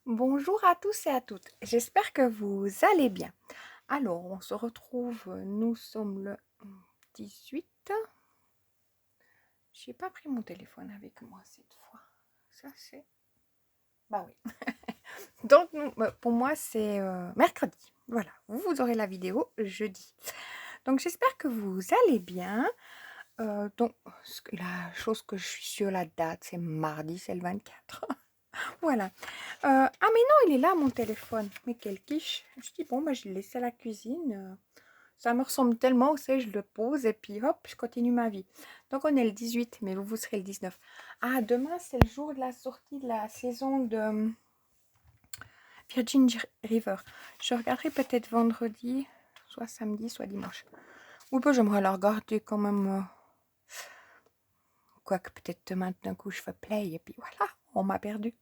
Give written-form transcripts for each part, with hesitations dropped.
Bonjour à tous et à toutes, j'espère que vous allez bien. Alors, on se retrouve, nous sommes le 18. J'ai pas pris mon téléphone avec moi cette fois. Ça c'est... Bah oui. Donc, pour moi, c'est mercredi. Voilà, vous aurez la vidéo jeudi. Donc, j'espère que vous allez bien. Donc, la chose que je suis sur la date, c'est mardi, c'est le 24. Voilà. Ah mais non, il est là mon téléphone. Mais quel quiche. Je dis bon, bah, je l'ai laissé à la cuisine. Ça me ressemble tellement, vous savez, je le pose et puis hop, je continue ma vie. Donc on est le 18, mais vous serez le 19. Ah, demain c'est le jour de la sortie de la saison de Virgin River. Je regarderai peut-être vendredi, soit samedi, soit dimanche. Ou peut j'aimerais la regarder quand même. Quoique peut-être demain d'un coup je fais play et puis voilà, on m'a perdu.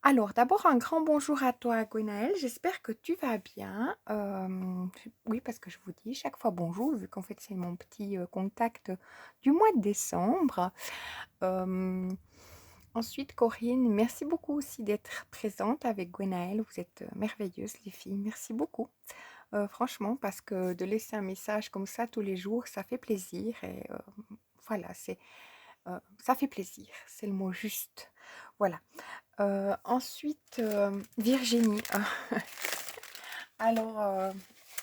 Alors, d'abord, un grand bonjour à toi, Gwenaëlle. J'espère que tu vas bien. Oui, parce que je vous dis chaque fois bonjour, vu qu'en fait, c'est mon petit contact du mois de décembre. Ensuite, Corinne, merci beaucoup aussi d'être présente avec Gwenaëlle. Vous êtes merveilleuses, les filles. Merci beaucoup. Franchement, parce que de laisser un message comme ça tous les jours, ça fait plaisir. Et voilà, ça fait plaisir. C'est le mot juste. Voilà. Ensuite, Virginie. Alors,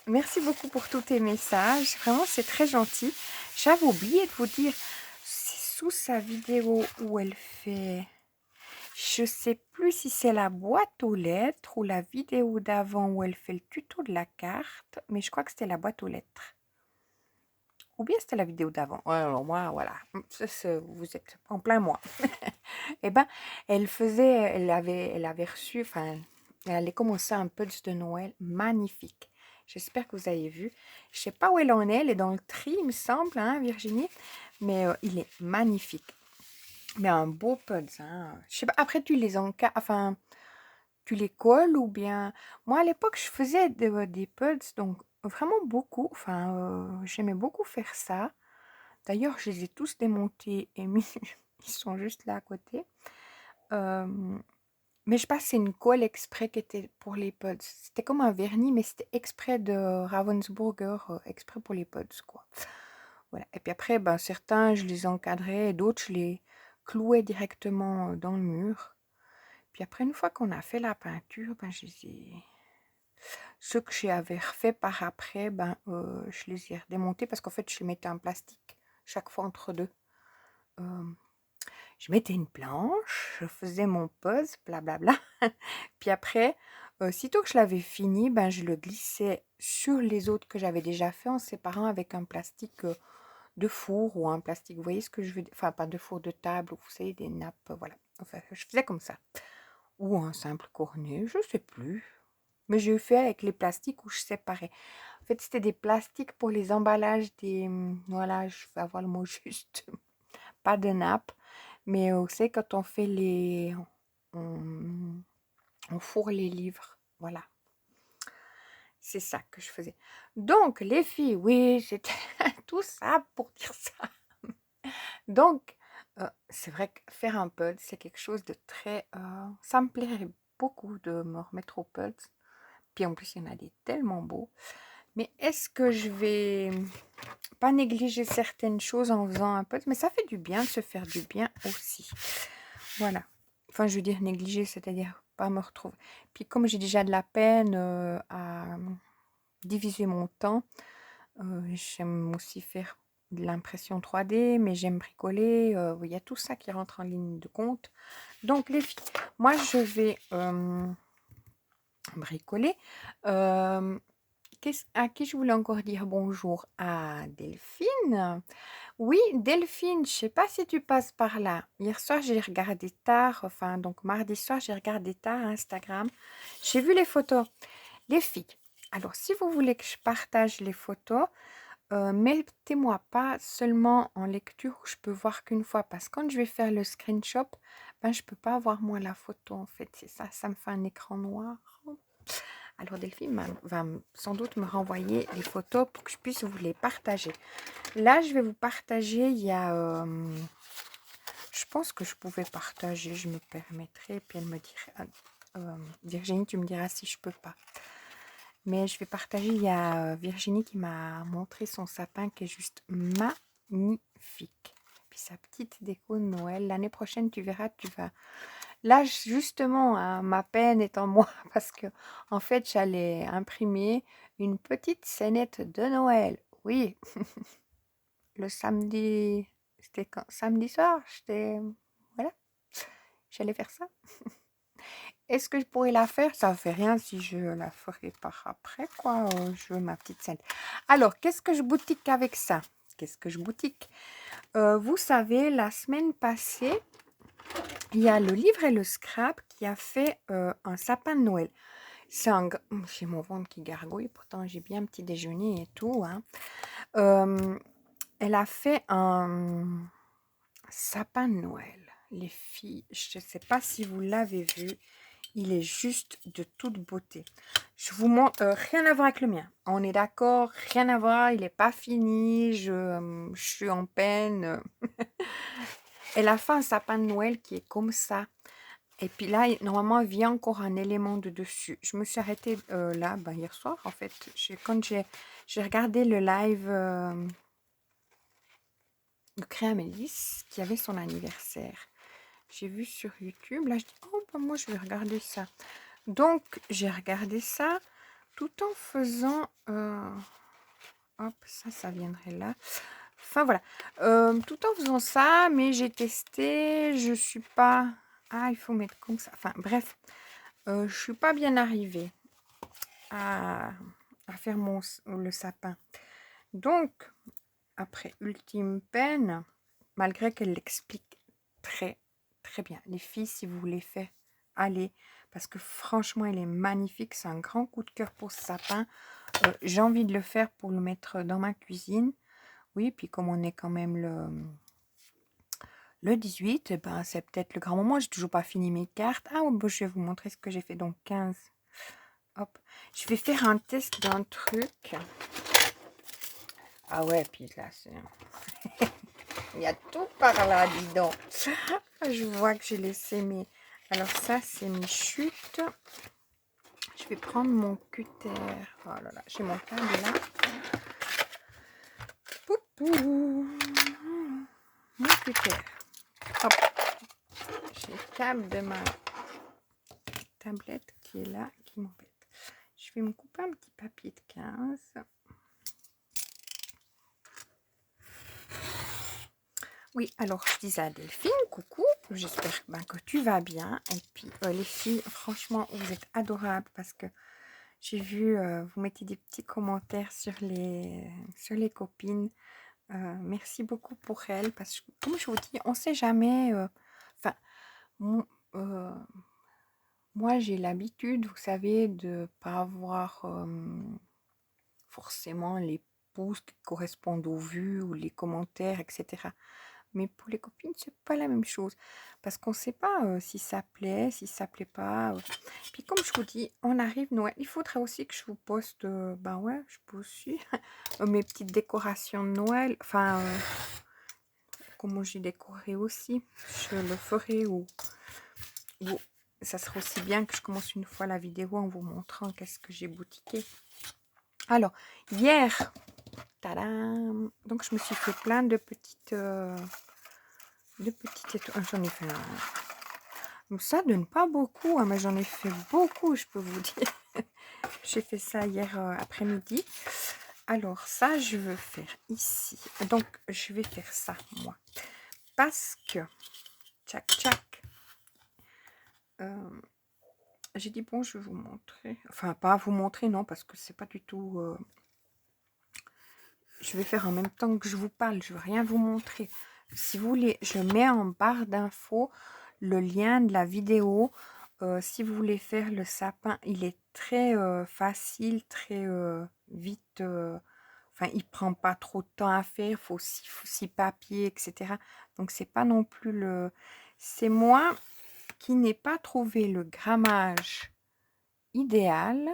merci beaucoup pour tous tes messages. Vraiment, c'est très gentil. J'avais oublié de vous dire, c'est sous sa vidéo où elle fait... Je sais plus si c'est la boîte aux lettres ou la vidéo d'avant où elle fait le tuto de la carte, mais je crois que c'était la boîte aux lettres. Ou bien c'était la vidéo d'avant. Ouais, alors moi, voilà. Vous êtes en plein moi. Eh ben, elle avait reçu, enfin, elle allait commencer un punch de Noël magnifique. J'espère que vous avez vu. Je sais pas où elle est dans le tri, il me semble, hein, Virginie, mais il est magnifique. Mais un beau punch, hein. Je sais pas, après tu les enfin, tu les colles ou bien... Moi, à l'époque, je faisais des punch, donc vraiment beaucoup, enfin, j'aimais beaucoup faire ça. D'ailleurs, je les ai tous démontés et mis, ils sont juste là à côté. Mais je pense que c'est une colle exprès qui était pour les pods. C'était comme un vernis, mais c'était exprès de Ravensburger, exprès pour les pods, quoi. Voilà. Et puis après, ben, certains, je les encadrais, et d'autres, je les clouais directement dans le mur. Puis après, une fois qu'on a fait la peinture, ben, ceux que j'avais refait par après, ben, je les ai redémontés parce qu'en fait, je les mettais en plastique chaque fois entre deux. Je mettais une planche, je faisais mon pose, blablabla. Puis après, sitôt que je l'avais fini, ben, je le glissais sur les autres que j'avais déjà fait en séparant avec un plastique de four ou un plastique, vous voyez ce que je veux dire? Enfin, pas de four de table, vous savez, des nappes, voilà. Enfin, je faisais comme ça. Ou un simple cornet, je sais plus. Mais j'ai fait avec les plastiques où je séparais. En fait, c'était des plastiques pour les emballages des... Voilà, je vais avoir le mot juste. Pas de nappe. Mais vous savez, quand on fait les... On, on fourre les livres. Voilà. C'est ça que je faisais. Donc, les filles, oui, c'était tout ça pour dire ça. Donc, c'est vrai que faire un puzzle, c'est quelque chose de très... ça me plairait beaucoup de me remettre au puzzle. Puis en plus, il y en a des tellement beaux. Mais est-ce que je vais pas négliger certaines choses en faisant un puzzle? Mais ça fait du bien de se faire du bien aussi. Voilà. Enfin, je veux dire négliger, c'est-à-dire pas me retrouver. Puis comme j'ai déjà de la peine à diviser mon temps, j'aime aussi faire de l'impression 3D, mais j'aime bricoler. Il y a tout ça qui rentre en ligne de compte. Donc les filles, moi je vais bricoler. À qui je voulais encore dire bonjour? À Delphine. Oui, Delphine, je sais pas si tu passes par là. Hier soir, j'ai regardé tard, enfin, donc mardi soir, j'ai regardé tard Instagram. J'ai vu les photos. Les filles, alors si vous voulez que je partage les photos, mettez-moi pas seulement en lecture où je peux voir qu'une fois, parce que quand je vais faire le screenshot, ben, je peux pas voir moi la photo en fait. C'est ça, ça me fait un écran noir. Alors Delphine va sans doute me renvoyer les photos pour que je puisse vous les partager. Là, je vais vous partager, il y a, je pense que je pouvais partager, je me permettrais. Puis elle me dirait, Virginie, tu me diras si je peux pas. Mais je vais partager. Il y a Virginie qui m'a montré son sapin qui est juste magnifique. Puis sa petite déco de Noël. L'année prochaine, tu verras, tu vas. Là, justement, hein, ma peine est en moi parce que, en fait, j'allais imprimer une petite scénette de Noël. Oui, le samedi, c'était quand? Samedi soir, voilà, j'allais faire ça. Est-ce que je pourrais la faire? Ça ne fait rien si je la ferai par après, quoi. Je veux ma petite scène. Alors, qu'est-ce que je boutique avec ça? Qu'est-ce que je boutique? Vous savez, la semaine passée, il y a le livre et le scrap qui a fait un sapin de Noël. J'ai mon ventre qui gargouille, pourtant j'ai bien petit déjeuner et tout. Hein. Elle a fait un sapin de Noël. Les filles, je ne sais pas si vous l'avez vu. Il est juste de toute beauté. Je vous montre, rien à voir avec le mien. On est d'accord, rien à voir, il n'est pas fini, je suis en peine. Elle a fait un sapin de Noël qui est comme ça. Et puis là, normalement, il vient encore un élément de dessus. Je me suis arrêtée là, hier soir, en fait. Quand j'ai regardé le live de Créamélis, qui avait son anniversaire. J'ai vu sur YouTube. Là, je dis, oh, moi, je vais regarder ça. Donc, j'ai regardé ça tout en faisant... hop, ça viendrait là. Enfin, voilà. Tout en faisant ça, mais j'ai testé. Je suis pas... Ah, il faut mettre comme ça. Enfin, bref. Je suis pas bien arrivée à faire le sapin. Donc, après ultime peine, malgré qu'elle l'explique très, très bien. Les filles, si vous voulez faire, allez. Parce que franchement, il est magnifique. C'est un grand coup de cœur pour ce sapin. J'ai envie de le faire pour le mettre dans ma cuisine. Oui, puis comme on est quand même le 18, ben, c'est peut-être le grand moment. J'ai toujours pas fini mes cartes. Ah, bon, je vais vous montrer ce que j'ai fait. Donc, 15. Hop. Je vais faire un test d'un truc. Ah ouais, puis là, c'est... Il y a tout par là, dis donc. Je vois que j'ai laissé mes... Alors ça, c'est mes chutes. Je vais prendre mon cutter. Oh là là, j'ai mon câble là. Poupou. Mon cutter. Hop. J'ai le câble de ma tablette qui est là, qui m'embête. Je vais me couper un petit papier de 15. Oui, alors je disais à Delphine, coucou, j'espère que tu vas bien. Et puis les filles, franchement, vous êtes adorables parce que j'ai vu, vous mettez des petits commentaires sur les copines. Merci beaucoup pour elles parce que, comme je vous dis, on ne sait jamais. Enfin, moi, j'ai l'habitude, vous savez, de ne pas avoir forcément les pouces qui correspondent aux vues ou les commentaires, etc. Mais pour les copines, c'est pas la même chose. Parce qu'on ne sait pas si ça plaît, si ça plaît pas. Puis comme je vous dis, on arrive Noël. Il faudrait aussi que je vous poste, ben ouais, je peux aussi, mes petites décorations de Noël. Enfin, comment j'ai décoré aussi. Je le ferai ou ça serait aussi bien que je commence une fois la vidéo en vous montrant qu'est-ce que j'ai boutiqué. Alors, hier, tadam, donc je me suis fait plein de petites étoiles. J'en ai fait donc ça donne pas beaucoup, hein, mais j'en ai fait beaucoup, je peux vous dire. J'ai fait ça hier après-midi. Alors ça, je veux faire ici. Donc, je vais faire ça, moi. Parce que, tchac, tchac, j'ai dit, bon, je vais vous montrer. Enfin, pas vous montrer, non, parce que c'est pas du tout... Je vais faire en même temps que je vous parle. Je ne veux rien vous montrer. Si vous voulez, je mets en barre d'infos le lien de la vidéo. Si vous voulez faire le sapin, il est très facile, très vite. Enfin, il prend pas trop de temps à faire. Il faut 6 papiers, etc. Donc, c'est pas non plus le... C'est moi qui n'ai pas trouvé le grammage idéal.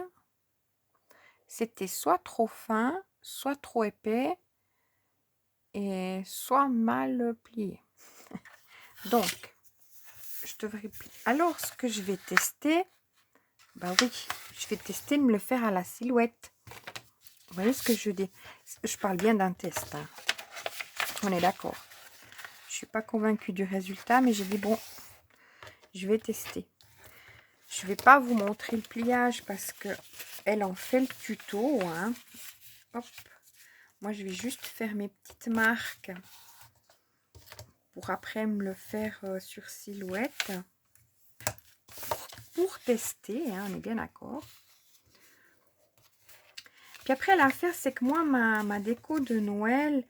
C'était soit trop fin, soit trop épais et soit mal plié. Donc, je devrais... Alors, ce que je vais tester... Bah oui, je vais tester de me le faire à la silhouette. Vous voyez ce que je dis? Je parle bien d'un test. Hein. On est d'accord. Je suis pas convaincue du résultat, mais j'ai dit bon, je vais tester. Je vais pas vous montrer le pliage parce que elle en fait le tuto. Hein. Hop. Moi, je vais juste faire mes petites marques pour après me le faire sur silhouette. Pour tester, hein, on est bien d'accord. Puis après, l'affaire, c'est que moi, ma déco de Noël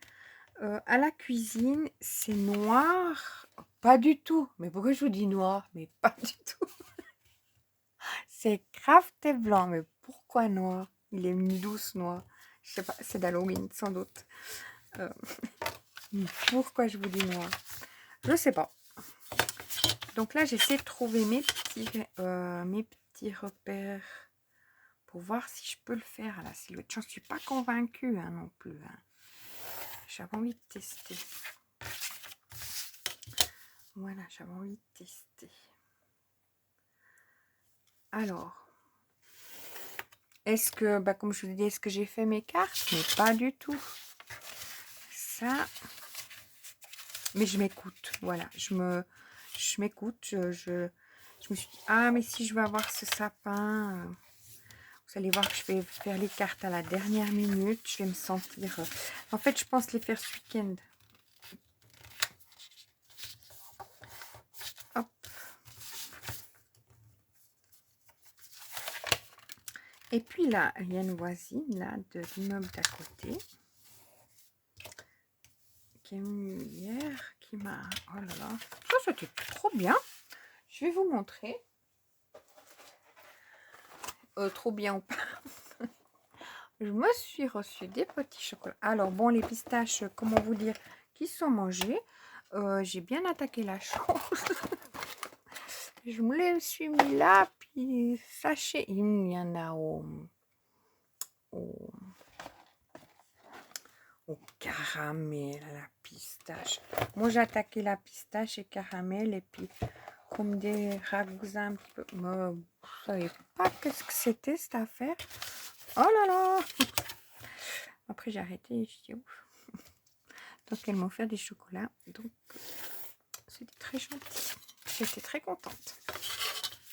à la cuisine, c'est noir. Pas du tout. Mais pourquoi je vous dis noir? Mais pas du tout. C'est crafté blanc. Mais pourquoi noir? Il est une douce noir. Je sais pas, c'est d'Halloween, sans doute. Euh, pourquoi je vous dis noir? Je sais pas. Donc là, j'essaie de trouver mes petits repères pour voir si je peux le faire à la silhouette. J'en suis pas convaincue hein, non plus. Hein. J'avais envie de tester. Voilà, j'avais envie de tester. Alors, est-ce que, bah, comme je vous ai dit, est-ce que j'ai fait mes cartes? Mais pas du tout. Ça, mais je m'écoute. Voilà, je m'écoute. Je me suis dit, ah, mais si je veux avoir ce sapin, vous allez voir que je vais faire les cartes à la dernière minute. Je vais me sentir... En fait, je pense les faire ce week-end. Hop. Et puis là, il y a une voisine là, de l'immeuble d'à côté qui est venue hier, qui m'a... Oh là là, ça c'était trop bien. Je vais vous montrer. Trop bien ou pas. Je me suis reçu des petits chocolats. Alors bon, les pistaches, comment vous dire, qui sont mangés. J'ai bien attaqué la chose. Je me les suis mis là, puis sachez, il y en a au caramel, à la pistache. Moi, j'ai attaqué la pistache et caramel, et puis comme des ragousins un petit peu. Mais vous savez pas qu'est-ce que c'était cette affaire. Oh là là. Après, j'ai arrêté et je dis ouf. Donc, elles m'ont offert des chocolats. Donc, c'était très gentil. J'étais très contente.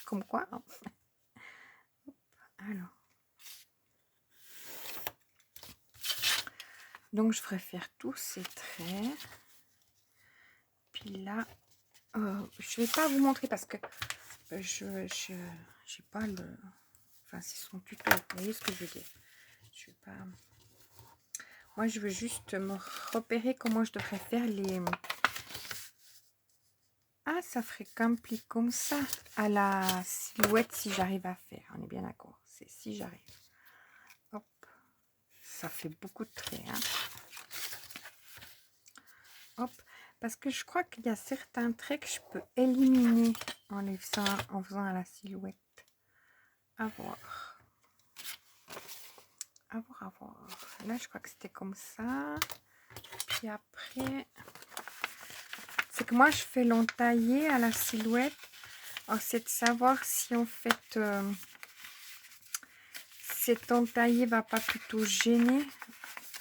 Comme quoi. Hein. Alors. Donc, je ferai faire tous ces traits. Puis là, je vais pas vous montrer parce que j'ai pas le... Enfin, c'est son tuto. Vous voyez ce que je veux dire? Je vais pas... Moi, je veux juste me repérer comment je devrais faire les... Ah, ça ferait qu'un pli comme ça à la silhouette si j'arrive à faire. On est bien d'accord. C'est si j'arrive. Hop. Ça fait beaucoup de traits. Hein. Hop. Parce que je crois qu'il y a certains traits que je peux éliminer en faisant à la silhouette. À voir. À voir, à voir. Là, je crois que c'était comme ça. Puis après... C'est que moi, je fais l'entailler à la silhouette. Alors, c'est de savoir si en fait... cet entaillé va pas plutôt gêner.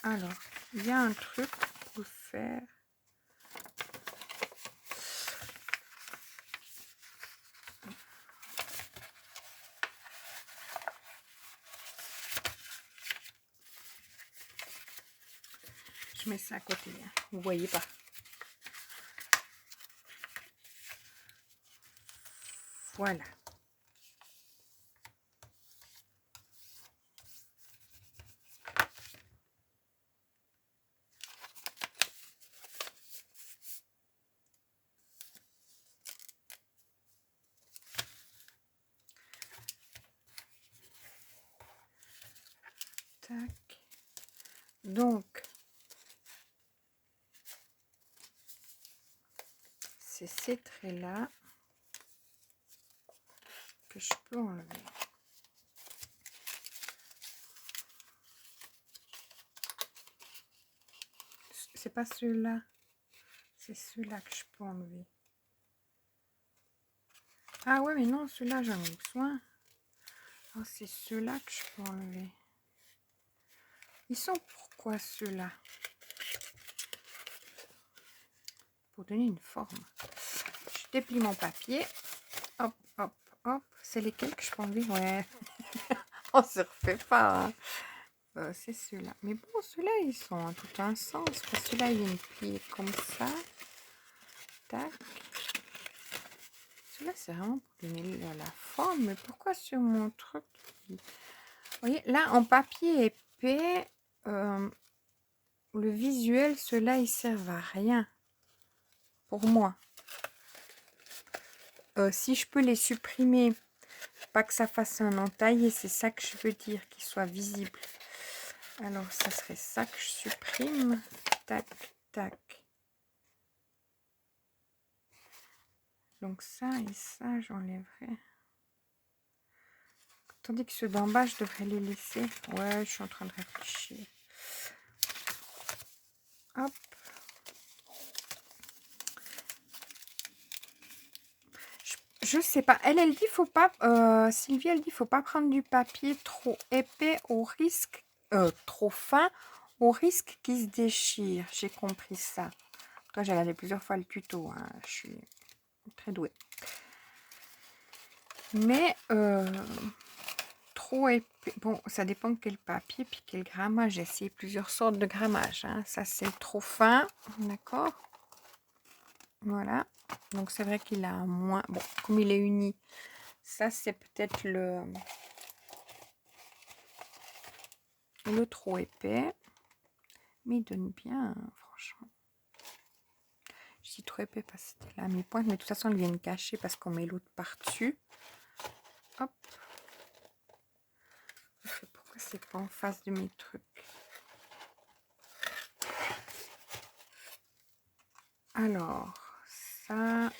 Alors, il y a un truc pour faire. Je mets ça à côté. Hein. Vous voyez pas. Voilà. Tac. Donc, c'est ces traits-là que je peux enlever. C'est pas ceux-là. C'est ceux-là que je peux enlever. Ah ouais, mais non, ceux-là, j'en ai besoin. Oh, c'est ceux-là que je peux enlever. Ils sont pourquoi ceux-là? Pour donner une forme. Je déplie mon papier. Hop, hop, hop. C'est lesquels que je peux enlever? Ouais. On se refait pas. Hein. C'est ceux-là. Mais bon, ceux-là, ils sont en tout un sens. Parce que ceux-là, ils viennent plier comme ça. Tac. Ceux-là, c'est vraiment pour donner la forme. Mais pourquoi sur mon truc? Vous voyez, là, en papier épais, le visuel, ceux-là, ils servent à rien. Pour moi. Si je peux les supprimer, pas que ça fasse un entaillé, c'est ça que je veux dire, qu'ils soient visibles. Alors, ça serait ça que je supprime. Tac, tac. Donc ça et ça, j'enlèverai. Tandis que ceux d'en bas, je devrais les laisser. Ouais, je suis en train de réfléchir. Hop. Je sais pas. Elle dit, faut pas... Sylvie, elle dit, faut pas prendre du papier trop épais au risque... trop fin, au risque qu'il se déchire. J'ai compris ça. Toi, j'ai regardé plusieurs fois le tuto. Hein. Je suis très douée. Mais... trop épais. Bon, ça dépend de quel papier puis quel grammage. J'ai essayé plusieurs sortes de grammage. Hein. Ça, c'est trop fin. D'accord. Voilà. Donc, c'est vrai qu'il a moins... Bon, comme il est uni, ça, c'est peut-être le trop épais. Mais il donne bien, hein, franchement. Je dis trop épais parce que c'était là mes pointes. Mais de toute façon, ils viennent cacher parce qu'on met l'autre par-dessus. Hop. Pourquoi c'est pas en face de mes trucs? Alors, ça,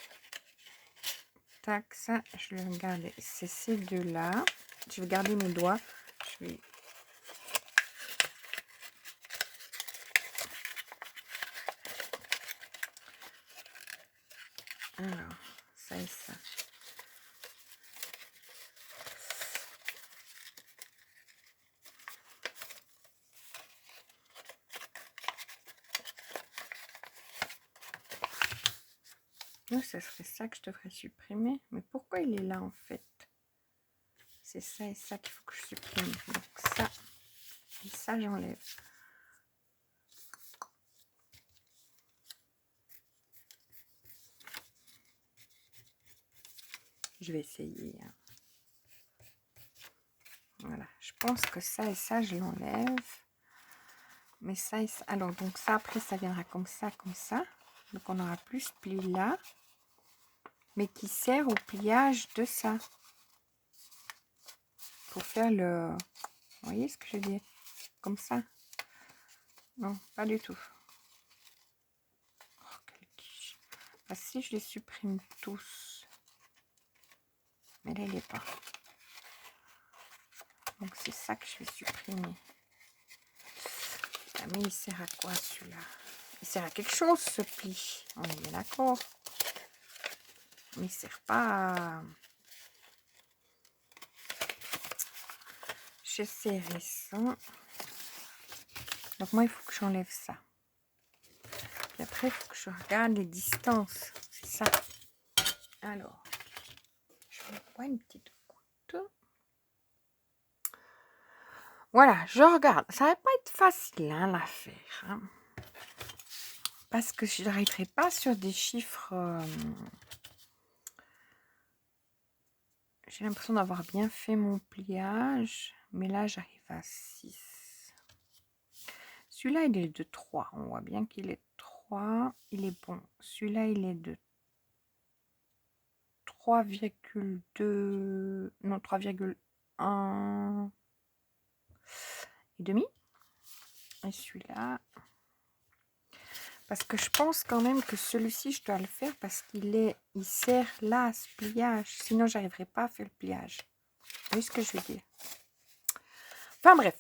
tac, ça, je vais regarder. C'est ces deux-là. Je vais garder mes doigts. Je vais... Alors, ça et ça. Non, ça serait ça que je devrais supprimer. Mais pourquoi il est là, en fait? C'est ça et ça qu'il faut que je supprime. Donc ça et ça, j'enlève. Je vais essayer. Hein. Voilà. Je pense que ça et ça, je l'enlève. Mais ça et ça... Alors, donc ça, après, ça viendra comme ça, comme ça. Donc, on aura plus pli là. Mais qui sert au pliage de ça. Pour faire le... Vous voyez ce que je veux dire? Comme ça. Non, pas du tout. Oh, quelle quiche. Parce que si je les supprime tous. Mais là, il n'est pas. Donc, c'est ça que je vais supprimer. Ah, mais il sert à quoi, celui-là? Il sert à quelque chose, ce pli. On est bien d'accord. Mais il sert pas à... Je serrai ça. Donc, moi, il faut que j'enlève ça. Et après, il faut que je regarde les distances. C'est ça. Alors, je vais prendre une petite goutte. Voilà, je regarde. Ça va pas être facile, hein, l'affaire. Hein, parce que je n'arriverai pas sur des chiffres... J'ai l'impression d'avoir bien fait mon pliage. Mais là, j'arrive à 6. Celui-là, il est de 3. On voit bien qu'il est 3. Il est bon. Celui-là, il est de 3,2... Non, 3,1 et demi. Et celui-là... Parce que je pense quand même que celui-ci, je dois le faire parce il sert là à ce pliage. Sinon, j'arriverai pas à faire le pliage. Vous voyez ce que je veux dire? Enfin bref,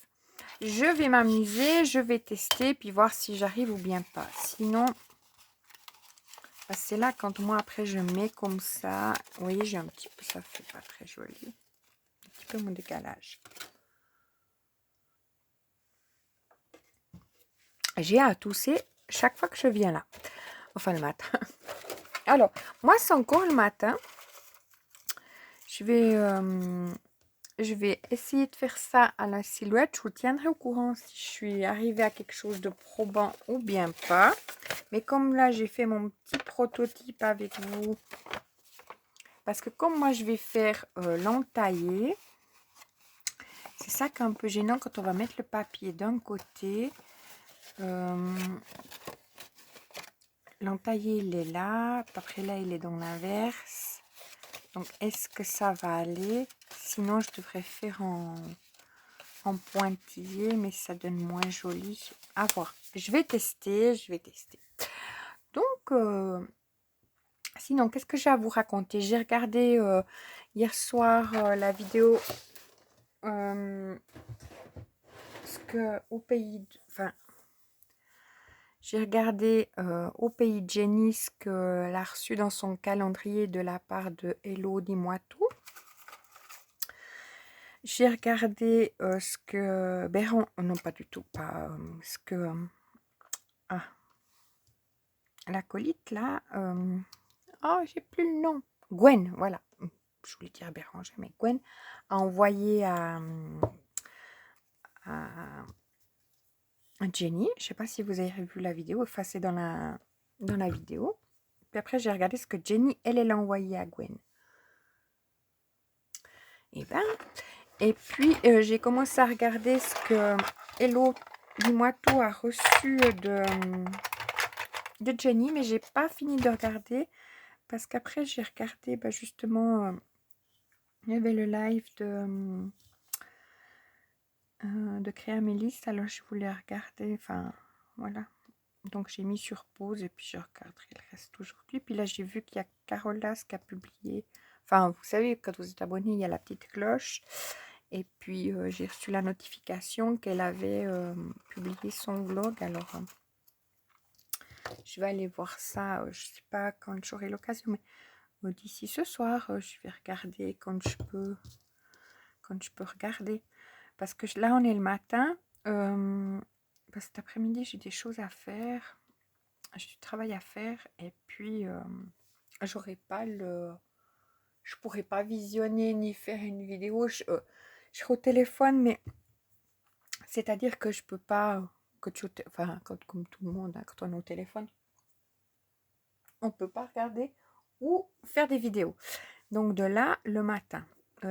je vais m'amuser, je vais tester, puis voir si j'arrive ou bien pas. Sinon, C'est là quand moi après je mets comme ça. Vous voyez, j'ai un petit peu, ça fait pas très joli. Un petit peu mon décalage. J'ai à tousser chaque fois que je viens là. Enfin le matin. Alors, moi c'est encore le matin. Je vais essayer de faire ça à la silhouette. Je vous tiendrai au courant si je suis arrivée à quelque chose de probant ou bien pas. Mais comme là, j'ai fait mon petit prototype avec vous. Parce que comme moi, je vais faire l'entailler. C'est ça qui est un peu gênant quand on va mettre le papier d'un côté. L'entailler, il est là. Après là, il est dans l'inverse. Donc, est-ce que ça va aller? Sinon, je devrais faire en pointillé, mais ça donne moins joli. À voir. Je vais tester. Donc, sinon, qu'est-ce que j'ai à vous raconter? J'ai regardé hier soir la vidéo ce que au pays... Enfin, j'ai regardé au pays de Jenny ce qu'elle a reçu dans son calendrier de la part de Hello, dis-moi tout. J'ai regardé ce que Béran, non pas du tout, pas ce que l'acolyte là, oh j'ai plus le nom, Gwen, voilà, je voulais dire Béranger, mais Gwen a envoyé à Jenny. Je sais pas si vous avez vu la vidéo, enfin c'est dans la vidéo. Puis après j'ai regardé ce que Jenny, elle a envoyé à Gwen. Et puis j'ai commencé à regarder ce que Hello, dis-moi tout, a reçu de Jenny, mais j'ai pas fini de regarder parce qu'après j'ai regardé justement, il y avait le live de créer mes listes, alors je voulais regarder, enfin voilà. Donc j'ai mis sur pause et puis je regarderai le reste aujourd'hui. Puis là j'ai vu qu'il y a Carolas qui a publié, enfin vous savez quand vous êtes abonné il y a la petite cloche. Et puis j'ai reçu la notification qu'elle avait publié son vlog. Alors je vais aller voir ça, je sais pas quand j'aurai l'occasion, mais d'ici ce soir je vais regarder quand je peux regarder. Parce que là on est le matin, cet après-midi j'ai des choses à faire. J'ai du travail à faire et puis je pourrais pas visionner ni faire une vidéo. Je serai au téléphone, mais c'est-à-dire que je peux pas, enfin, comme tout le monde, hein, quand on est au téléphone, on peut pas regarder ou faire des vidéos. Donc de là, le matin,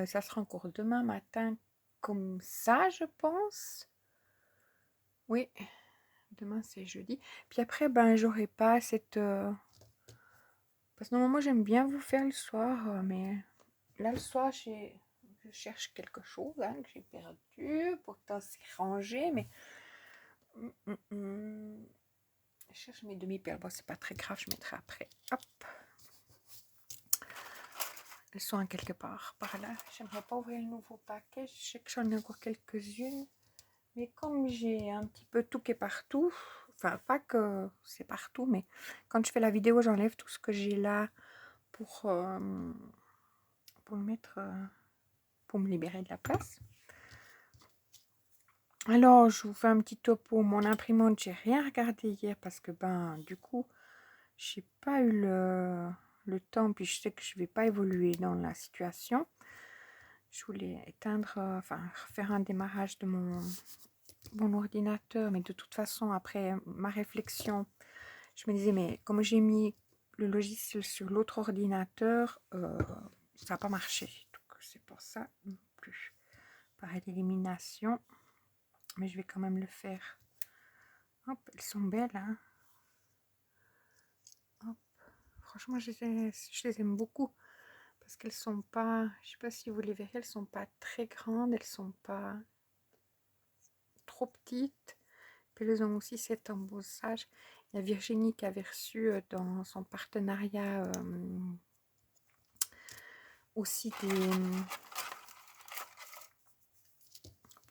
ça sera encore demain matin comme ça, je pense. Oui, demain c'est jeudi. Puis après, j'aurai pas cette... Parce que normalement, j'aime bien vous faire le soir, mais là, le soir, je cherche quelque chose que j'ai perdu. Pourtant, c'est rangé, mais... Je cherche mes demi-perles. Bon, c'est pas très grave, je mettrai après. Hop. Elles sont quelque part par là. J'aimerais pas ouvrir le nouveau paquet. Je sais que j'en ai encore quelques-unes. Mais comme j'ai un petit peu tout qui est partout, enfin, pas que c'est partout, mais quand je fais la vidéo, j'enlève tout ce que j'ai là pour le mettre, pour me libérer de la place. Alors, je vous fais un petit topo. Mon imprimante, j'ai rien regardé hier parce que, du coup, j'ai pas eu le temps. Puis je sais que je vais pas évoluer dans la situation. Je voulais éteindre, faire un démarrage de mon ordinateur. Mais de toute façon, après ma réflexion, je me disais, mais comme j'ai mis le logiciel sur l'autre ordinateur, ça n'a pas marché. Donc, c'est pour ça non plus. Par élimination. Mais je vais quand même le faire. Hop, elles sont belles, hein. Hop. Franchement, je les aime beaucoup. Parce qu'elles sont pas, je sais pas si vous les verrez, elles sont pas très grandes, elles sont pas trop petites. Puis elles ont aussi cet embossage. Il y a Virginie qui avait reçu dans son partenariat aussi des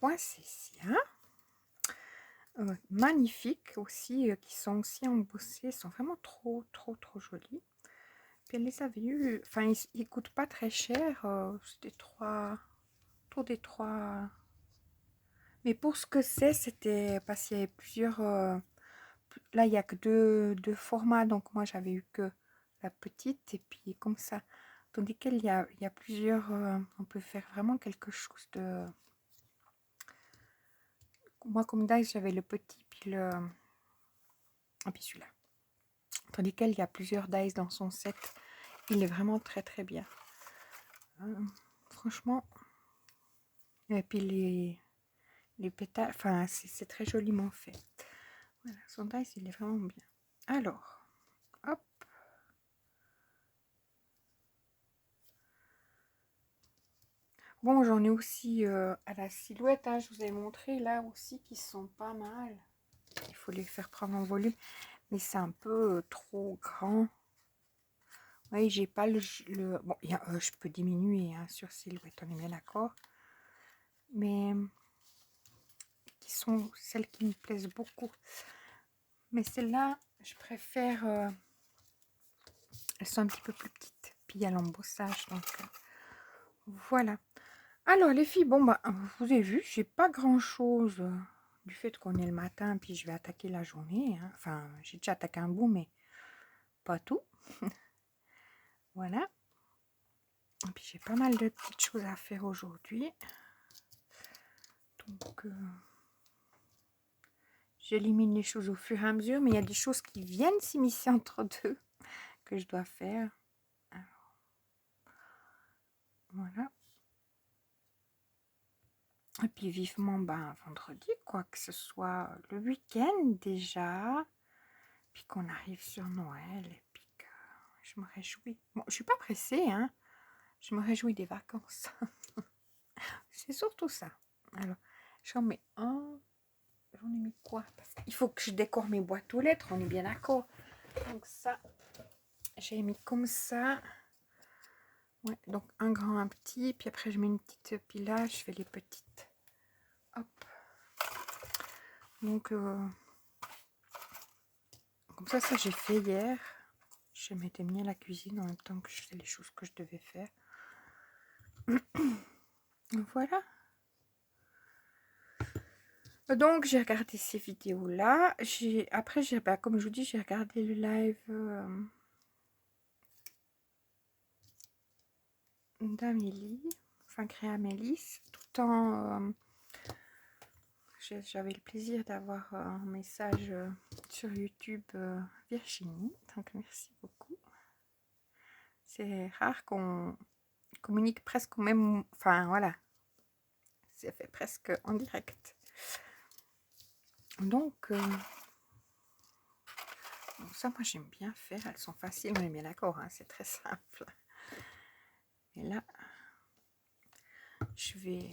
poinsettias. magnifiques aussi, qui sont aussi embossés, sont vraiment trop jolis. Puis elle les avait eu, enfin ils coûtent pas très cher, c'était 3, autour des 3. Mais pour ce que c'était parce qu'il y avait plusieurs, là il n'y a que deux formats, donc moi j'avais eu que la petite et puis comme ça. Tandis qu'il y a plusieurs, on peut faire vraiment quelque chose de... Moi comme dice j'avais le petit puis et puis celui-là. Tandis qu'il y a plusieurs dice dans son set. Il est vraiment très bien. Franchement. Et puis les pétales, enfin c'est très joliment fait. Voilà, son dice il est vraiment bien. Alors, hop. Bon, j'en ai aussi à la silhouette, hein, je vous ai montré là aussi qui sont pas mal. Il faut les faire prendre en volume, mais c'est un peu trop grand. Oui, j'ai pas bon, je peux diminuer hein, sur silhouette, on est bien d'accord. Mais qui sont celles qui me plaisent beaucoup. Mais celles-là, je préfère... elles sont un petit peu plus petites. Puis il y a l'embossage, donc voilà. Alors les filles, bon bah vous avez vu, j'ai pas grand chose du fait qu'on est le matin, puis je vais attaquer la journée. Hein. Enfin, j'ai déjà attaqué un bout, mais pas tout. Voilà. Et puis j'ai pas mal de petites choses à faire aujourd'hui. Donc j'élimine les choses au fur et à mesure, mais il y a des choses qui viennent s'immiscer entre deux que je dois faire. Alors, voilà. Et puis vivement vendredi, quoi que ce soit le week-end déjà, puis qu'on arrive sur Noël, et puis que je me réjouis. Bon, je suis pas pressée, hein. Je me réjouis des vacances. C'est surtout ça. Alors, j'en mets un. J'en ai mis quoi? Parce qu'il faut que je décore mes boîtes aux lettres, on est bien d'accord. Donc ça, j'ai mis comme ça. Ouais, donc un grand, un petit, puis après je mets une petite pilage, je fais les petites. Hop. Donc, comme ça j'ai fait hier. Je m'étais mis à la cuisine en même temps que je faisais les choses que je devais faire. Voilà. Donc j'ai regardé ces vidéos là. Après, comme je vous dis, j'ai regardé le live d'Amélie, enfin Créa Mélis, tout en... j'avais le plaisir d'avoir un message sur YouTube Virginie, donc merci beaucoup. C'est rare qu'on communique presque au même... Enfin voilà, c'est fait presque en direct. Donc, ça moi j'aime bien faire, elles sont faciles, on est bien d'accord, hein, c'est très simple. Et là, je vais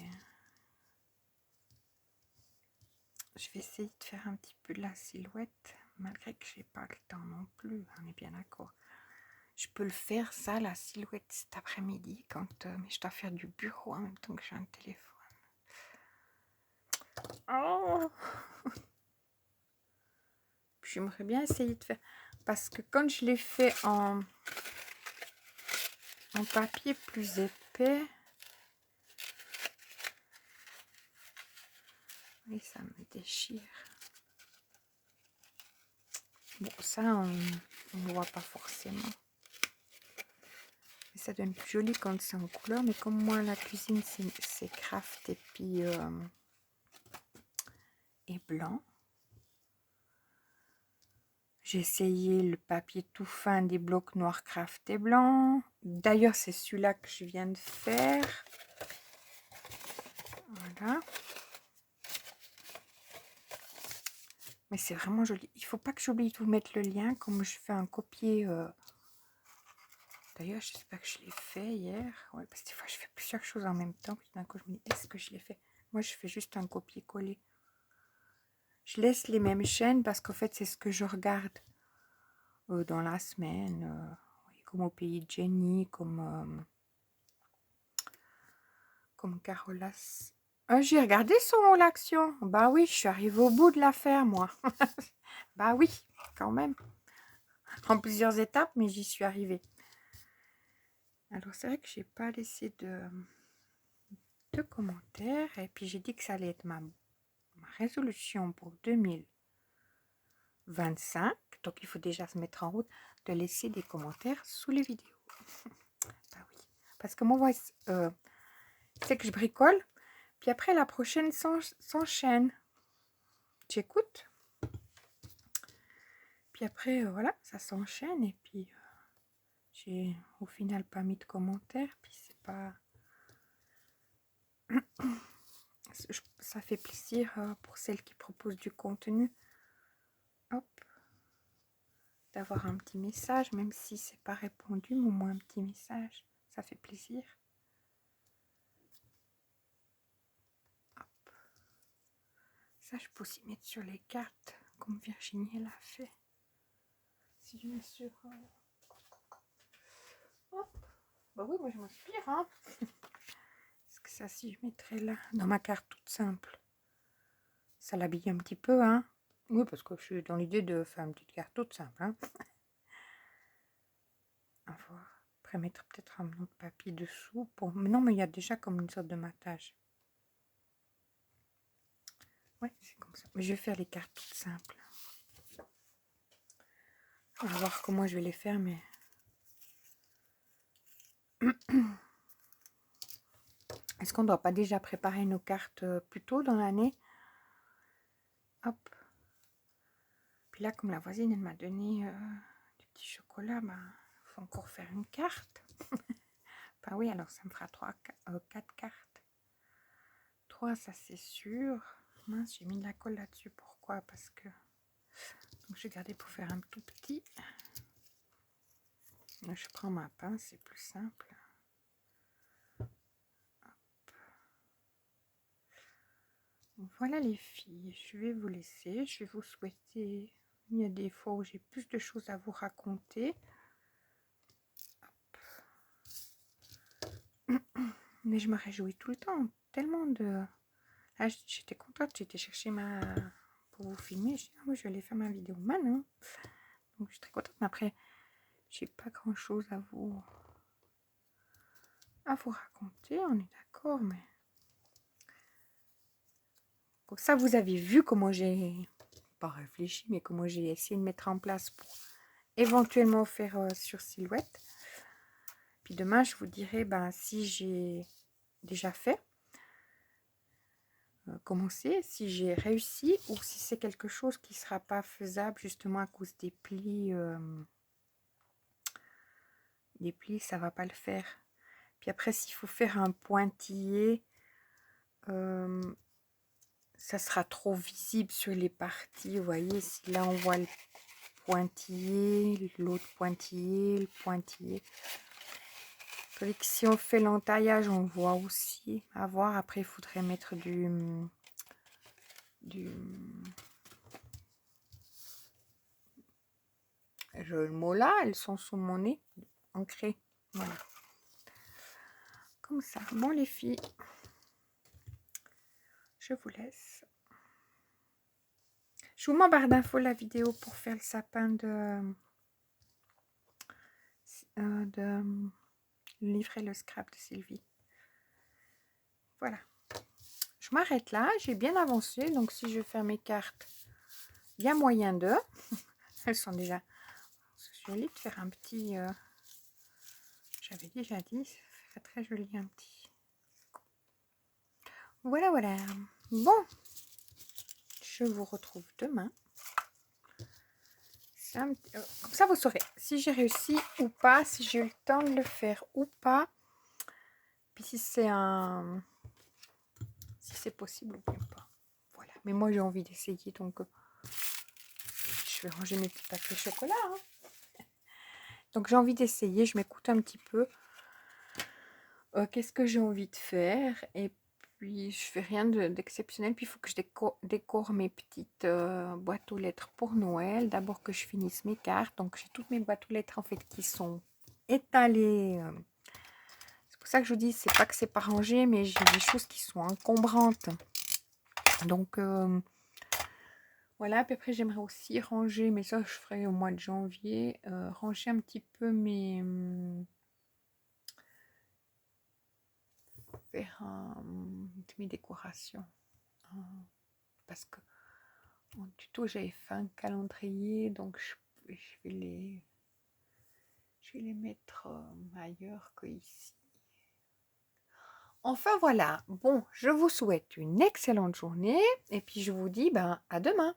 essayer de faire un petit peu de la silhouette, malgré que j'ai pas le temps non plus, on est bien d'accord. Je peux le faire ça, la silhouette, cet après-midi, quand mais je dois faire du bureau en même temps que j'ai un téléphone. Oh j'aimerais bien essayer de faire, parce que quand je l'ai fait en papier plus épais, oui, ça me déchire. Bon, ça, on ne voit pas forcément. Mais ça donne plus joli quand c'est en couleur. Mais comme moi, la cuisine, c'est craft et puis et blanc. J'ai essayé le papier tout fin des blocs noirs craft et blanc. D'ailleurs, c'est celui-là que je viens de faire. Voilà. Mais c'est vraiment joli. Il faut pas que j'oublie de vous mettre le lien, comme je fais un copier. D'ailleurs, j'espère que je l'ai fait hier. Ouais, parce que des fois, je fais plusieurs choses en même temps. Puis d'un coup, je me dis, est-ce que je l'ai fait? Moi, je fais juste un copier-coller. Je laisse les mêmes chaînes parce qu'en fait, c'est ce que je regarde dans la semaine. Comme au pays de Jenny, comme Carolas J'ai regardé son l'action. Bah oui, je suis arrivée au bout de l'affaire, moi. Bah oui, quand même. En plusieurs étapes, mais j'y suis arrivée. Alors, c'est vrai que j'ai pas laissé de commentaires. Et puis, j'ai dit que ça allait être ma résolution pour 2025. Donc, il faut déjà se mettre en route de laisser des commentaires sous les vidéos. Bah oui. Parce que moi, c'est que je bricole. Puis après, la prochaine s'enchaîne. J'écoute. Puis après, voilà, ça s'enchaîne. Et puis, j'ai au final pas mis de commentaires. Puis c'est pas... ça fait plaisir pour celles qui proposent du contenu. Hop. D'avoir un petit message, même si c'est pas répondu, mais au moins un petit message. Ça fait plaisir. Hop. Ça, je peux aussi mettre sur les cartes, comme Virginie l'a fait. Si je mets sur... Hop. Bah oui, moi je m'inspire, hein. Parce que ça, si je mettrais là, dans ma carte toute simple, ça l'habille un petit peu, hein. Oui, parce que je suis dans l'idée de faire une petite carte toute simple, hein. À voir. Après, mettre peut-être un autre papier dessous. Pour... Mais non, mais il y a déjà comme une sorte de matage. Ouais, c'est comme ça. Mais je vais faire les cartes toutes simples. On va voir comment je vais les faire, mais... Est-ce qu'on ne doit pas déjà préparer nos cartes plus tôt dans l'année? Hop. Puis là, comme la voisine, elle m'a donné du petit chocolat, bah, il faut encore faire une carte. Bah oui, alors ça me fera 4 cartes. 3, ça c'est sûr. Mince, j'ai mis de la colle là-dessus. Pourquoi? Parce que... Donc, je vais garder pour faire un tout petit. Je prends ma pince, c'est plus simple. Voilà les filles, je vais vous laisser. Je vais vous souhaiter... Il y a des fois où j'ai plus de choses à vous raconter. Mais je me réjouis tout le temps. Tellement de... Ah, j'étais contente, j'étais chercher pour vous filmer. Je dis, ah, moi, je vais aller faire ma vidéo maintenant. Donc, je suis très contente. Mais après, j'ai pas grand-chose à vous raconter. On est d'accord, mais... Comme ça, vous avez vu comment j'ai... Pas réfléchi, mais comment j'ai essayé de mettre en place pour éventuellement faire sur Silhouette. Puis demain, je vous dirai si j'ai déjà fait, commencé, si j'ai réussi ou si c'est quelque chose qui ne sera pas faisable justement à cause des plis. Les plis, ça va pas le faire. Puis après, s'il faut faire un pointillé, ça sera trop visible sur les parties. Vous voyez, si là on voit le pointillé, l'autre pointillé, le pointillé. Que si on fait l'entaillage, on voit aussi. À voir. Après, il faudrait mettre le mot là, elles sont sous mon nez, ancrées. Voilà. Comme ça. Bon, les filles, je vous laisse. Je vous mets en barre d'infos la vidéo pour faire le sapin de livrer le scrap de Sylvie. Voilà. Je m'arrête là. J'ai bien avancé. Donc, si je fais mes cartes, il y a moyen de. Elles sont déjà... C'est joli de faire un petit... J'avais déjà dit, c'est très joli un petit. Voilà, voilà. Bon. Je vous retrouve demain. Comme ça, vous saurez si j'ai réussi ou pas, si j'ai eu le temps de le faire ou pas. Puis si c'est si c'est possible ou bien pas. Voilà. Mais moi, j'ai envie d'essayer, donc je vais ranger mes petits papiers chocolat. Hein. Donc, j'ai envie d'essayer. Je m'écoute un petit peu. Qu'est-ce que j'ai envie de faire? Et puis, je fais rien d'exceptionnel. Puis, il faut que je décore mes petites boîtes aux lettres pour Noël. D'abord que je finisse mes cartes. Donc, j'ai toutes mes boîtes aux lettres, en fait, qui sont étalées. C'est pour ça que je vous dis, c'est pas que c'est pas rangé, mais j'ai des choses qui sont encombrantes. Donc, voilà. Puis après, j'aimerais aussi ranger, mais ça, je ferai au mois de janvier, ranger un petit peu faire mes décorations. Parce que en tuto, j'avais fait un calendrier, donc je vais les mettre ailleurs que ici. Enfin voilà, bon, je vous souhaite une excellente journée et puis je vous dis à demain.